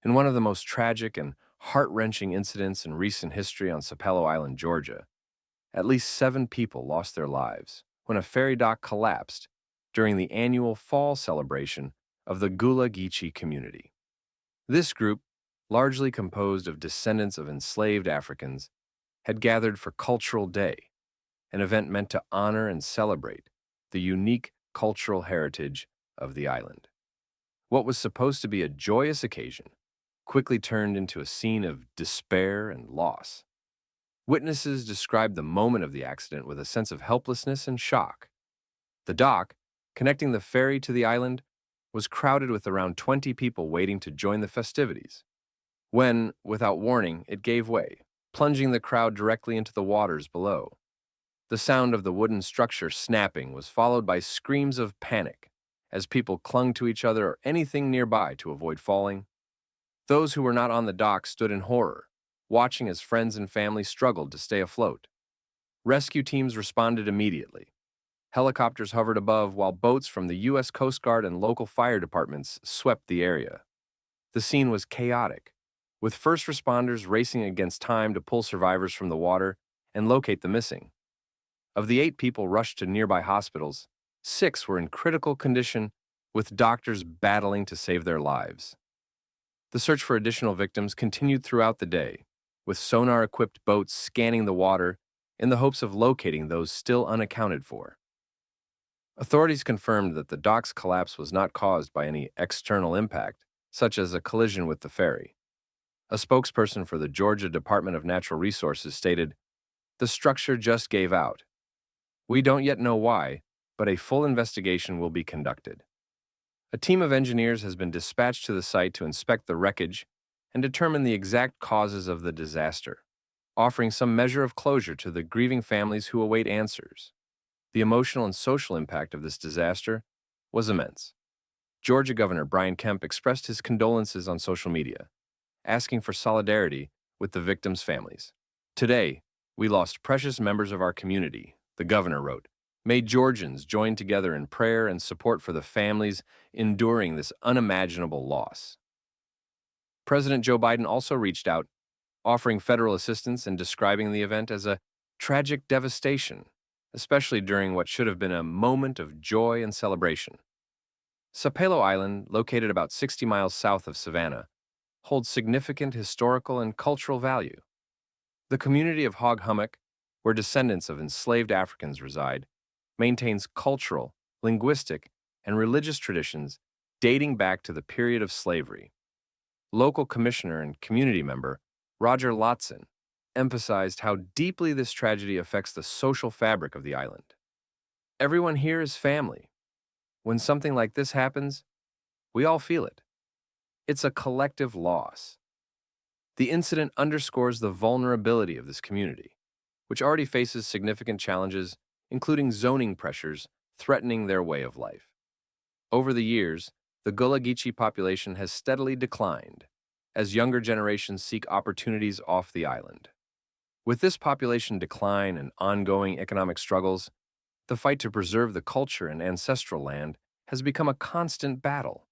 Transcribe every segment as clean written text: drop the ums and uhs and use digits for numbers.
In one of the most tragic and heart-wrenching incidents in recent history on Sapelo Island, Georgia, at least 7 people lost their lives when a ferry dock collapsed during the annual fall celebration of the Gullah-Geechee community. This group, largely composed of descendants of enslaved Africans, had gathered for Cultural Day, an event meant to honor and celebrate the unique cultural heritage of the island. What was supposed to be a joyous occasion quickly turned into a scene of despair and loss. Witnesses described the moment of the accident with a sense of helplessness and shock. The dock, connecting the ferry to the island, was crowded with around 20 people waiting to join the festivities. When, without warning, it gave way, plunging the crowd directly into the waters below. The sound of the wooden structure snapping was followed by screams of panic as people clung to each other or anything nearby to avoid falling. Those who were not on the dock stood in horror, watching as friends and family struggled to stay afloat. Rescue teams responded immediately. Helicopters hovered above while boats from the U.S. Coast Guard and local fire departments swept the area. The scene was chaotic, with first responders racing against time to pull survivors from the water and locate the missing. Of the 8 people rushed to nearby hospitals, 6 were in critical condition, with doctors battling to save their lives. The search for additional victims continued throughout the day, with sonar-equipped boats scanning the water in the hopes of locating those still unaccounted for. Authorities confirmed that the dock's collapse was not caused by any external impact, such as a collision with the ferry. A spokesperson for the Georgia Department of Natural Resources stated, "The structure just gave out. We don't yet know why, but a full investigation will be conducted." A team of engineers has been dispatched to the site to inspect the wreckage and determine the exact causes of the disaster, offering some measure of closure to the grieving families who await answers. The emotional and social impact of this disaster was immense. Georgia Governor Brian Kemp expressed his condolences on social media, asking for solidarity with the victims' families. "Today, we lost precious members of our community," the governor wrote. "May Georgians join together in prayer and support for the families enduring this unimaginable loss." President Joe Biden also reached out, offering federal assistance and describing the event as a tragic devastation, especially during what should have been a moment of joy and celebration. Sapelo Island, located about 60 miles south of Savannah, holds significant historical and cultural value. The community of Hog Hummock, where descendants of enslaved Africans reside, maintains cultural, linguistic, and religious traditions dating back to the period of slavery. Local commissioner and community member Roger Lotson emphasized how deeply this tragedy affects the social fabric of the island. "Everyone here is family. When something like this happens, we all feel it. It's a collective loss." The incident underscores the vulnerability of this community, which already faces significant challenges, including zoning pressures threatening their way of life. Over the years, the Gullah-Geechee population has steadily declined as younger generations seek opportunities off the island. With this population decline and ongoing economic struggles, the fight to preserve the culture and ancestral land has become a constant battle.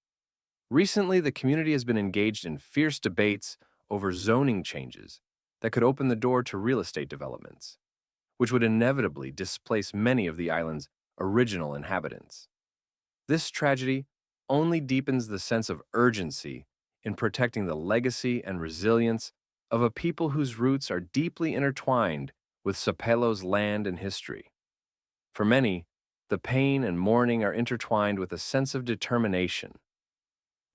Recently, the community has been engaged in fierce debates over zoning changes that could open the door to real estate developments, which would inevitably displace many of the island's original inhabitants. This tragedy only deepens the sense of urgency in protecting the legacy and resilience of a people whose roots are deeply intertwined with Sapelo's land and history. For many, the pain and mourning are intertwined with a sense of determination.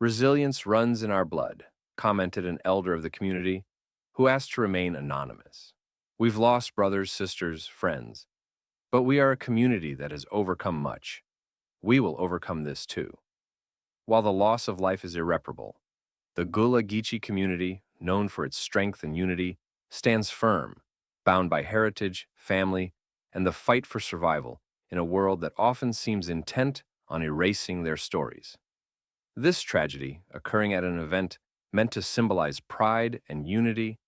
"Resilience runs in our blood," commented an elder of the community, who asked to remain anonymous. "We've lost brothers, sisters, friends, but we are a community that has overcome much. We will overcome this too." While the loss of life is irreparable, the Gullah-Geechee community, known for its strength and unity, stands firm, bound by heritage, family, and the fight for survival in a world that often seems intent on erasing their stories. This tragedy, occurring at an event meant to symbolize pride and unity,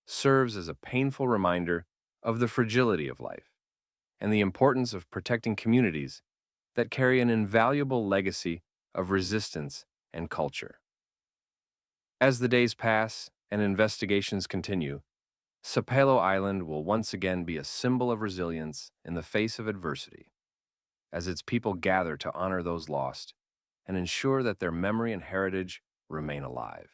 serves as a painful reminder of the fragility of life and the importance of protecting communities that carry an invaluable legacy of resistance and culture. As the days pass and investigations continue, Sapelo Island will once again be a symbol of resilience in the face of adversity, as its people gather to honor those lost and ensure that their memory and heritage remain alive.